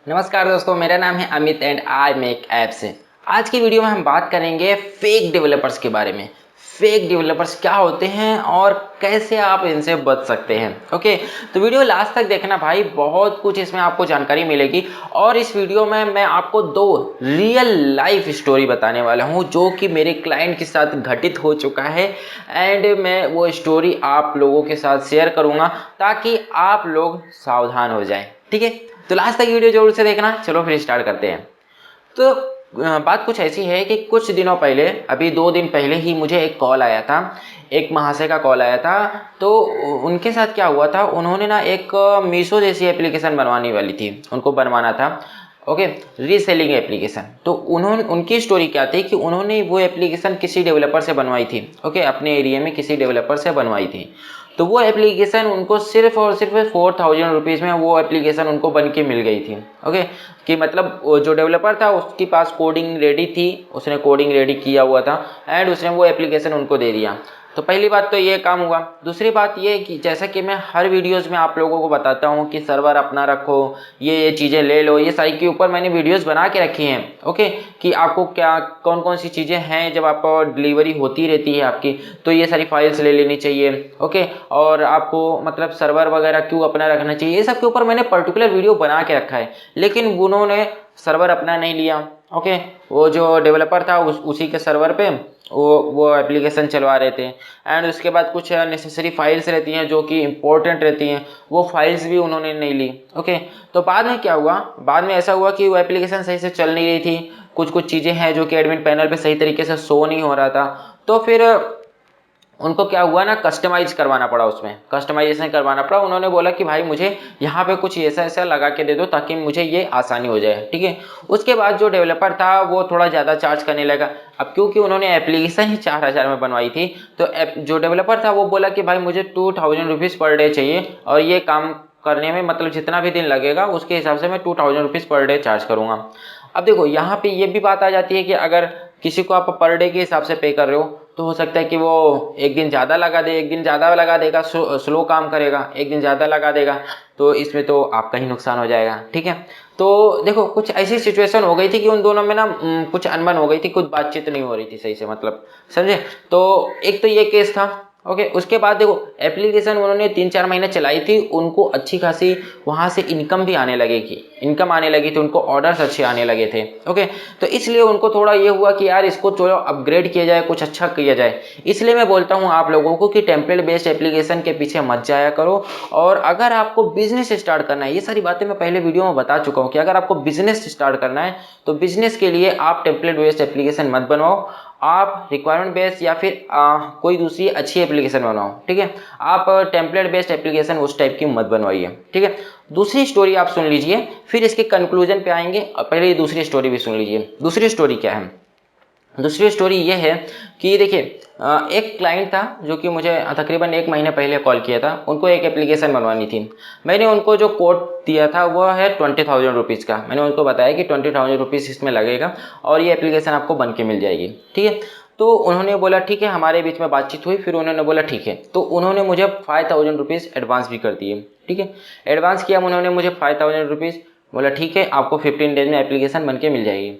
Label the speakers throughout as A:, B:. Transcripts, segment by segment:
A: नमस्कार दोस्तों, मेरा नाम है Amit and I make apps. आज की वीडियो में हम बात करेंगे फेक डेवलपर्स के बारे में। फेक डेवलपर्स क्या होते हैं और कैसे आप इनसे बच सकते हैं। ओके, तो वीडियो लास्ट तक देखना भाई, बहुत कुछ इसमें आपको जानकारी मिलेगी। और इस वीडियो में मैं आपको 2 रियल लाइफ स्टोरी बताने वाला हूं जो कि मेरे क्लाइंट के साथ घटित हो चुका है। एंड मैं वो स्टोरी आप लोगों के साथ शेयर करूंगा ताकि आप लोग सावधान हो जाएं। ठीक है, तो लास्ट तक वीडियो जरूर से देखना। चलो फिर स्टार्ट करते हैं। तो बात कुछ ऐसी है कि कुछ दिनों पहले, अभी 2 दिन पहले ही मुझे एक कॉल आया था, एक महाशय का कॉल आया था। तो उनके साथ क्या हुआ था, उन्होंने ना एक मीशो जैसी एप्लीकेशन बनवाने वाली थी, उनको बनवाना था। Okay, reselling application. तो उन्होंने, उनकी स्टोरी क्या थी कि उन्होंने वो एप्लीकेशन किसी डेवलपर से बनवाई थी। ओके, अपने एरिया में किसी डेवलपर से बनवाई थी। तो वो एप्लीकेशन उनको सिर्फ और सिर्फ 4000 रुपीज़ में वो एप्लीकेशन उनको बन के मिल गई थी। ओके, कि मतलब जो डेवलपर था उसके पास कोडिंग रेडी थी, उसने कोडिंग रेडी किया हुआ था एंड उसने वो एप्लीकेशन उनको दे दिया। तो पहली बात तो ये काम हुआ। दूसरी बात ये कि जैसा कि मैं हर वीडियोस में आप लोगों को बताता हूँ कि सर्वर अपना रखो, ये चीज़ें ले लो, ये सारी के ऊपर मैंने वीडियोस बना के रखी हैं। ओके, कि आपको क्या कौन कौन सी चीज़ें हैं, जब आपको डिलीवरी होती रहती है आपकी, तो ये सारी फाइल्स ले लेनी चाहिए। ओके, और आपको मतलब सर्वर वगैरह क्यों अपना रखना चाहिए, ये सब के ऊपर मैंने पर्टिकुलर वीडियो बना के रखा है। लेकिन उन्होंने सर्वर अपना नहीं लिया। ओके, वो जो डेवलपर था उसी के सर्वर पे वो एप्लीकेशन चलवा रहे थे। एंड उसके बाद कुछ नेसेसरी फाइल्स रहती हैं जो कि इम्पोर्टेंट रहती हैं, वो फाइल्स भी उन्होंने नहीं ली। ओके, तो बाद में क्या हुआ, बाद में ऐसा हुआ कि वो एप्लीकेशन सही से चल नहीं रही थी। कुछ कुछ चीज़ें हैं जो कि एडमिन पैनल पे सही तरीके से शो नहीं हो रहा था। तो फिर उनको क्या हुआ ना, कस्टमाइज करवाना पड़ा, उसमें कस्टमाइजेशन करवाना पड़ा। उन्होंने बोला कि भाई मुझे यहाँ पे कुछ ऐसा ऐसा लगा के दे दो ताकि मुझे ये आसानी हो जाए। ठीक है, उसके बाद जो डेवलपर था वो थोड़ा ज़्यादा चार्ज करने लगा। अब क्योंकि उन्होंने एप्लीकेशन ही 4000 में बनवाई थी, तो जो डेवलपर था वो बोला कि भाई मुझे 2000 रुपीज़ पर डे चाहिए, और ये काम करने में मतलब जितना भी दिन लगेगा उसके हिसाब से मैं 2000 रुपीज़ पर डे चार्ज करूँगा। अब देखो, यहाँ पे ये भी बात आ जाती है कि अगर किसी को आप पर डे के हिसाब से पे कर रहे हो, तो हो सकता है कि वो एक दिन ज़्यादा लगा दे, एक दिन ज़्यादा लगा देगा, स्लो काम करेगा, एक दिन ज़्यादा लगा देगा, तो इसमें तो आपका ही नुकसान हो जाएगा। ठीक है, तो देखो कुछ ऐसी सिचुएशन हो गई थी कि उन दोनों में ना कुछ अनबन हो गई थी, कुछ बातचीत नहीं हो रही थी सही से, मतलब समझे। तो एक तो ये केस था। ओके, उसके बाद देखो एप्लीकेशन उन्होंने 3-4 महीने चलाई थी, उनको अच्छी खासी वहाँ से इनकम भी आने लगेगी, इनकम आने लगी थी, उनको ऑर्डर्स अच्छे आने लगे थे। ओके, तो इसलिए उनको थोड़ा ये हुआ कि यार इसको चलो अपग्रेड किया जाए, कुछ अच्छा किया जाए। इसलिए मैं बोलता हूँ आप लोगों को कि टेम्पलेट बेस्ड एप्लीकेशन के पीछे मत जाया करो। और अगर आपको बिजनेस स्टार्ट करना है, ये सारी बातें मैं पहले वीडियो में बता चुका हूँ कि अगर आपको बिजनेस स्टार्ट करना है तो बिजनेस के लिए आप टेम्पलेट बेस्ड एप्लीकेशन मत बनवाओ, आप रिक्वायरमेंट बेस्ड या फिर कोई दूसरी अच्छी एप्लीकेशन बनाओ। ठीक है, आप टेम्पलेट बेस्ड एप्लीकेशन उस टाइप की मत बनवाइए। ठीक है, दूसरी स्टोरी आप सुन लीजिए, फिर इसके कंक्लूजन पे आएंगे। पहले ये दूसरी स्टोरी भी सुन लीजिए। दूसरी स्टोरी क्या है, दूसरी स्टोरी ये है कि देखिए, एक क्लाइंट था जो कि मुझे तकरीबन 1 महीने पहले कॉल किया था। उनको एक एप्लीकेशन बनवानी थी। मैंने उनको जो कोड दिया था वो है 20,000 रुपीज़ का। मैंने उनको बताया कि 20,000 रुपीज़ इसमें लगेगा और ये एप्लीकेशन आपको बन के मिल जाएगी। ठीक है, तो उन्होंने बोला ठीक है, हमारे बीच में बातचीत हुई, फिर उन्होंने बोला ठीक है। तो उन्होंने मुझे 5000 रुपीज़ एडवांस भी कर दिए। ठीक है, एडवांस किया उन्होंने मुझे 5000 रुपीज़, बोला ठीक है आपको 15 डेज में एप्लीकेशन बन के मिल जाएगी।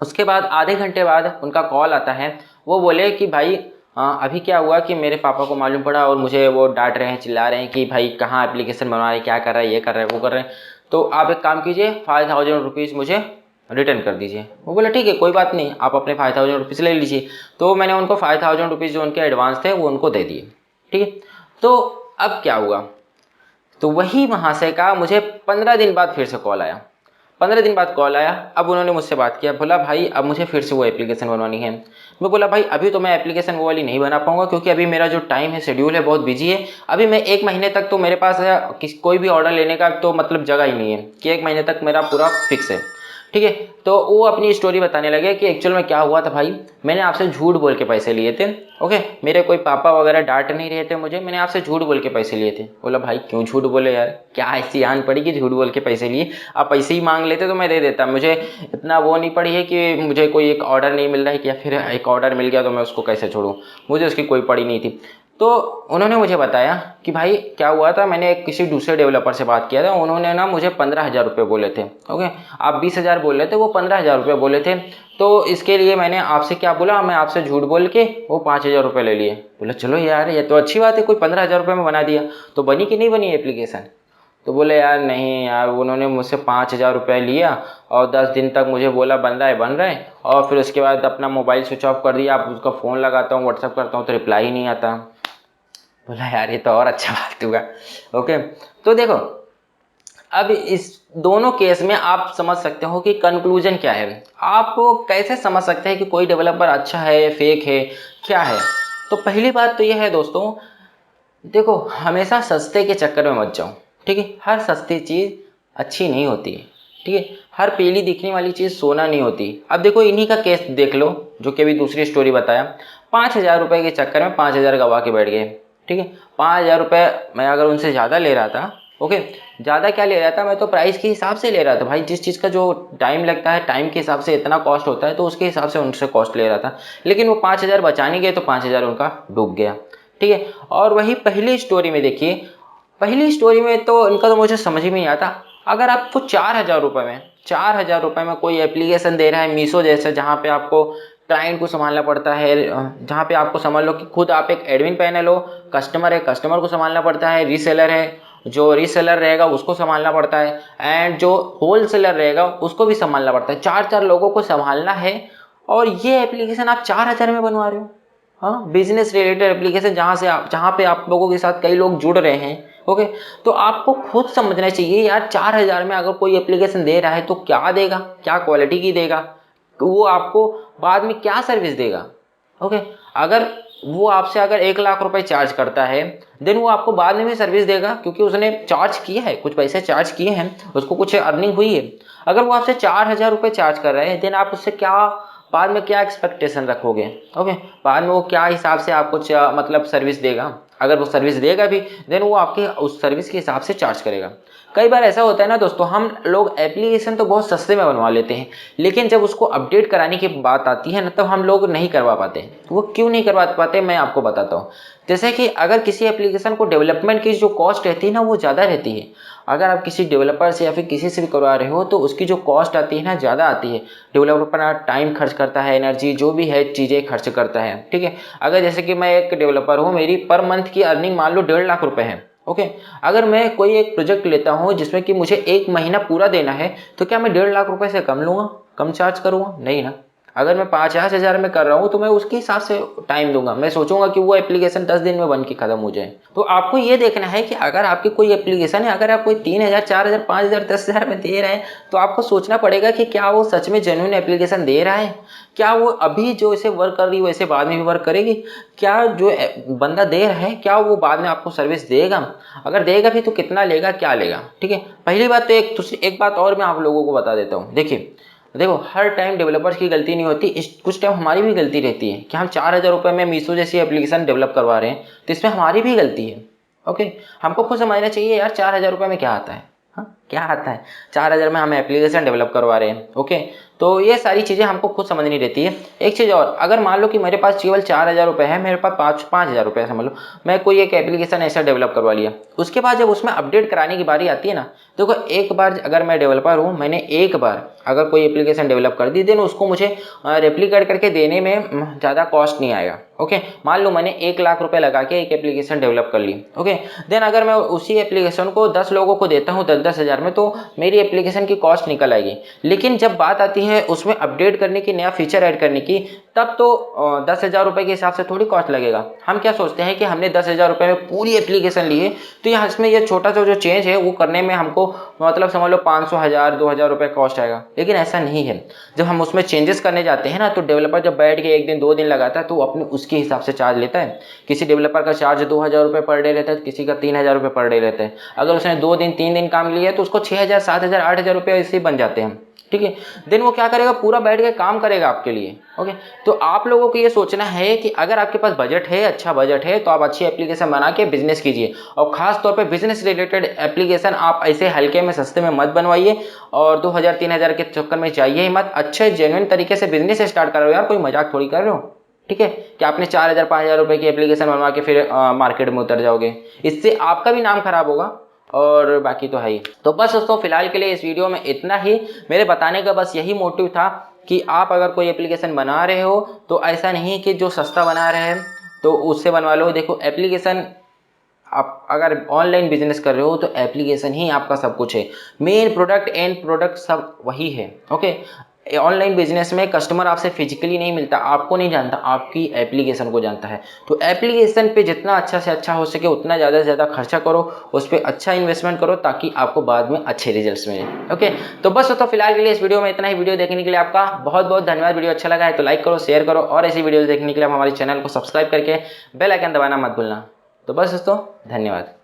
A: उसके बाद आधे घंटे बाद उनका कॉल आता है। वो बोले कि भाई अभी क्या हुआ कि मेरे पापा को मालूम पड़ा और मुझे वो डांट रहे हैं, चिल्ला रहे हैं कि भाई कहाँ एप्लीकेशन बनवा रहे हैं, क्या कर रहा है, ये कर रहा है, वो कर रहे हैं। तो आप एक काम कीजिए, 5000 रुपीज़ मुझे रिटर्न कर दीजिए। वो बोला ठीक है कोई बात नहीं, आप अपने 5000 रुपीज़ ले लीजिए। तो मैंने उनको 5000 रुपीज़ जो उनके एडवांस थे वो उनको दे दिए। ठीक है, तो अब क्या हुआ, तो वही महाशय का मुझे 15 दिन बाद फिर से कॉल आया। 15 दिन बाद कॉल आया। अब उन्होंने मुझसे बात किया, बोला भाई अब मुझे फिर से वो एप्लीकेशन बनवानी है। मैं बोला भाई अभी तो मैं एप्लीकेशन वो वाली नहीं बना पाऊंगा, क्योंकि अभी मेरा जो टाइम है, शेड्यूल है, बहुत बिजी है। अभी मैं 1 महीने तक तो मेरे पास कोई भी ऑर्डर लेने का तो मतलब जगह ही नहीं है कि 1 महीने तक मेरा पूरा फिक्स है। ठीक है, तो वो अपनी स्टोरी बताने लगे कि एक्चुअल में क्या हुआ था भाई, मैंने आपसे झूठ बोल के पैसे लिए थे। ओके, मेरे कोई पापा वगैरह डांट नहीं रहे थे मुझे, मैंने आपसे झूठ बोल के पैसे लिए थे। बोला भाई क्यों झूठ बोले यार, क्या ऐसी आन पड़ी कि झूठ बोल के पैसे लिए, आप पैसे ही मांग लेते तो मैं दे देता। मुझे इतना वो नहीं पड़ी है कि मुझे कोई एक ऑर्डर नहीं मिल रहा है, कि या फिर एक ऑर्डर मिल गया तो मैं उसको कैसे छोड़ूं, मुझे उसकी कोई पड़ी नहीं थी। तो उन्होंने मुझे बताया कि भाई क्या हुआ था, मैंने किसी दूसरे डेवलपर से बात किया था, उन्होंने ना मुझे 15,000 रुपये बोले थे। ओके, आप 20,000 बोल रहे थे, वो 15,000 रुपये बोले थे। तो इसके लिए मैंने आपसे क्या बोला, मैं आपसे झूठ बोल के वो 5,000 रुपये ले लिए। बोला चलो यार ये तो अच्छी बात है, कोई 15,000 रुपये में बना दिया। तो बनी कि नहीं बनी एप्लीकेशन? तो बोले यार नहीं यार, उन्होंने मुझसे 5,000 रुपये लिया और 10 दिन तक मुझे बोला बन रहा है, और फिर उसके बाद अपना मोबाइल स्विच ऑफ कर दिया। अब उसका फ़ोन लगाता हूँ, व्हाट्सअप करता हूँ तो रिप्लाई ही नहीं आता। बोला यार ये तो और अच्छा बात हुआ। ओके, तो देखो अब इस दोनों केस में आप समझ सकते हो कि कंक्लूजन क्या है। आप कैसे समझ सकते हैं कि कोई डेवलपर अच्छा है, फेक है, क्या है। तो पहली बात तो यह है दोस्तों, देखो हमेशा सस्ते के चक्कर में मत जाओ। ठीक है, हर सस्ती चीज़ अच्छी नहीं होती है। ठीक है, हर पीली दिखने वाली चीज़ सोना नहीं होती। अब देखो इन्हीं का केस देख लो, जो कि अभी दूसरी स्टोरी बताया। 5,000 रुपये के चक्कर में 5,000 गवा के बैठ गए। ठीक है, 5,000 रुपये मैं अगर उनसे ज़्यादा ले रहा था, ओके, ज़्यादा क्या ले रहा था, मैं तो प्राइस के हिसाब से ले रहा था भाई। जिस चीज़ का जो टाइम लगता है, टाइम के हिसाब से इतना कॉस्ट होता है, तो उसके हिसाब से उनसे कॉस्ट ले रहा था। लेकिन वो 5,000 बचाने गए तो 5,000 उनका डूब गया। ठीक है, और वही पहली स्टोरी में देखिए, पहली स्टोरी में तो इनका तो मुझे समझ में नहीं आता। अगर आपको 4,000 रुपये में कोई एप्लीकेशन दे रहा है मीशो जैसे, जहाँ पे आपको क्लाइंट को संभालना पड़ता है, जहाँ पे आपको समझ लो कि खुद आप एक एडमिन पैनल हो, कस्टमर है, कस्टमर को संभालना पड़ता है, रीसेलर है, जो रीसेलर रहेगा उसको संभालना पड़ता है, एंड जो होलसेलर रहेगा उसको भी संभालना पड़ता है। 4 लोगों को संभालना है, और ये एप्लीकेशन आप 4,000 में बनवा रहे हो। हाँ, बिजनेस रिलेटेड एप्लीकेशन, जहाँ पे आप लोगों के साथ कई लोग जुड़ रहे हैं। ओके, तो आपको खुद समझना चाहिए यार, 4,000 में अगर कोई एप्लीकेशन दे रहा है तो क्या देगा, क्या क्वालिटी की देगा, तो वो आपको बाद में क्या सर्विस देगा। ओके, अगर वो आपसे अगर 1,00,000 रुपए चार्ज करता है, देन वो आपको बाद में भी सर्विस देगा, क्योंकि उसने चार्ज किया है, कुछ पैसे चार्ज किए हैं, उसको कुछ अर्निंग हुई है। अगर वो आपसे 4,000 रुपये चार्ज कर रहे हैं, देन आप उससे क्या बाद में क्या एक्सपेक्टेशन रखोगे। ओके, बाद में वो क्या हिसाब से आपको मतलब सर्विस देगा। अगर वो सर्विस देगा भी, देन वो आपके उस सर्विस के हिसाब से चार्ज करेगा। कई बार ऐसा होता है ना दोस्तों, हम लोग एप्लीकेशन तो बहुत सस्ते में बनवा लेते हैं, लेकिन जब उसको अपडेट कराने की बात आती है ना, तब हम लोग नहीं करवा पाते। वो क्यों नहीं करवा पाते, मैं आपको बताता हूँ। जैसे कि अगर किसी एप्लीकेशन को डेवलपमेंट की जो कॉस्ट रहती है ना, वो ज़्यादा रहती है। अगर आप किसी डेवलपर से या फिर किसी से भी करवा रहे हो, तो उसकी जो कॉस्ट आती है ना, ज़्यादा आती है। डेवलपर अपना टाइम खर्च करता है, एनर्जी जो भी है चीज़ें खर्च करता है। ठीक है, अगर जैसे कि मैं एक डेवलपर हूँ, मेरी पर मंथ की अर्निंग मान लो 1.5 लाख रुपए है। ओके, अगर मैं कोई एक प्रोजेक्ट लेता हूँ जिसमें कि मुझे 1 महीना पूरा देना है, तो क्या मैं 1.5 लाख रुपए से कम लूँगा, कम चार्ज करूँगा? नहीं ना। अगर मैं 50,000 में कर रहा हूँ, तो मैं उसके हिसाब से टाइम दूंगा। मैं सोचूंगा कि वो एप्लीकेशन 10 दिन में बन के खत्म हो जाए। तो आपको ये देखना है कि अगर आपकी कोई एप्लीकेशन है, अगर आप कोई 3,000, 4,000, 5,000, 10,000 में दे रहे हैं, तो आपको सोचना पड़ेगा कि क्या वो सच में जेन्युइन एप्लीकेशन दे रहा है। क्या वो अभी जो इसे वर्क कर रही है वैसे बाद में भी वर्क करेगी? क्या जो बंदा दे रहा है, क्या वो बाद में आपको सर्विस देगा? अगर देगा भी तो कितना लेगा, क्या लेगा? ठीक है, पहली बात तो एक बात और मैं आप लोगों को बता देता हूँ। देखो हर टाइम डेवलपर्स की गलती नहीं होती, कुछ टाइम हमारी भी गलती रहती है कि हम 4,000 रुपये में मीशो जैसी एप्लीकेशन डेवलप करवा रहे हैं, तो इसमें हमारी भी गलती है। ओके, हमको खुद समझना चाहिए यार 4,000 रुपये में क्या आता है। हाँ, क्या आता है 4,000 में हम एप्लीकेशन डेवलप करवा रहे हैं। ओके, तो ये सारी चीज़ें हमको खुद समझनी रहती है। एक चीज़ और, अगर मान लो कि मेरे पास केवल 4,000 रुपये है, मेरे पास 5,000 रुपये समझ लो, मैं कोई एक एप्लीकेशन ऐसा डेवलप करवा लिया, उसके बाद जब उसमें अपडेट कराने की बारी आती है ना, देखो एक बार अगर मैं डेवलपर हूँ, मैंने एक बार अगर कोई एप्लीकेशन डेवलप कर दी, देन उसको मुझे रेप्लिकेट करके देने में ज़्यादा कॉस्ट नहीं आएगा। ओके, मान लो मैंने 1,00,000 रुपये लगा के एक एप्लीकेशन डेवलप कर ली। ओके, देन अगर मैं उसी एप्लीकेशन को 10 लोगों को देता हूँ 10-10 हज़ार में, तो मेरी एप्लीकेशन की कॉस्ट निकल आएगी। लेकिन जब बात आती है उसमें अपडेट करने की, नया फीचर ऐड करने की, तब तो 10,000 रुपये के हिसाब से थोड़ी कॉस्ट लगेगा। हम क्या सोचते हैं कि हमने 10,000 रुपये में पूरी एप्लीकेशन ली है, तो यहाँ इसमें ये छोटा सा जो चेंज है वो करने में हमको मतलब समझ लो 500, 1,000, 2,000 रुपये कॉस्ट आएगा। लेकिन ऐसा नहीं है। जब हम उसमें चेंजेस करने जाते हैं ना, तो डेवलपर जब बैठ के 1 दिन 2 दिन लगाता है, तो अपने उसके हिसाब से चार्ज लेता है। किसी डेवलपर का चार्ज 2,000 रुपये पर डे रहता है, किसी का 3,000 रुपये पर डे रहता है। अगर उसने 2 दिन 3 दिन काम लिया तो उसको 6,000, 7,000, 8,000 रुपये ऐसे ही बन जाते हैं। ठीक है, देन वो क्या करेगा, पूरा बैठ के काम करेगा आपके लिए। ओके, तो आप लोगों को ये सोचना है कि अगर आपके पास बजट है, अच्छा बजट है, तो आप अच्छी एप्लीकेशन बना के बिजनेस कीजिए। और खास तौर पे बिजनेस रिलेटेड एप्लीकेशन आप ऐसे हल्के में, सस्ते में मत बनवाइए, और 2,000, 3,000 के चक्कर में जाइए ही मत। अच्छे जेन्युइन तरीके से बिजनेस स्टार्ट करो यार, कोई मजाक थोड़ी कर रहे हो। ठीक है, कि आपने 4,000 5,000 रुपये की एप्लीकेशन बनवा के फिर मार्केट में उतर जाओगे, इससे आपका भी नाम खराब होगा और बाकी तो है ही। तो बस दोस्तों फिलहाल के लिए इस वीडियो में इतना ही। मेरे बताने का बस यही मोटिव था कि आप अगर कोई एप्लीकेशन बना रहे हो तो ऐसा नहीं कि जो सस्ता बना रहे हैं तो उससे बनवा लो। देखो एप्लीकेशन, आप अगर ऑनलाइन बिजनेस कर रहे हो तो एप्लीकेशन ही आपका सब कुछ है, मेन प्रोडक्ट एंड प्रोडक्ट सब वही है। ओके, ऑनलाइन बिजनेस में कस्टमर आपसे फिजिकली नहीं मिलता, आपको नहीं जानता, आपकी एप्लीकेशन को जानता है। तो एप्लीकेशन पे जितना अच्छा से अच्छा हो सके उतना ज़्यादा से ज़्यादा खर्चा करो, उस पर अच्छा इन्वेस्टमेंट करो ताकि आपको बाद में अच्छे रिजल्ट्स मिले। ओके, तो बस तो फिलहाल के लिए इस वीडियो में इतना ही। वीडियो देखने के लिए आपका बहुत बहुत धन्यवाद। वीडियो अच्छा लगा है तो लाइक करो, शेयर करो और ऐसी वीडियो देखने के लिए आप हमारे चैनल को सब्सक्राइब करके बेल आइकन दबाना मत भूलना। तो बस दोस्तों धन्यवाद।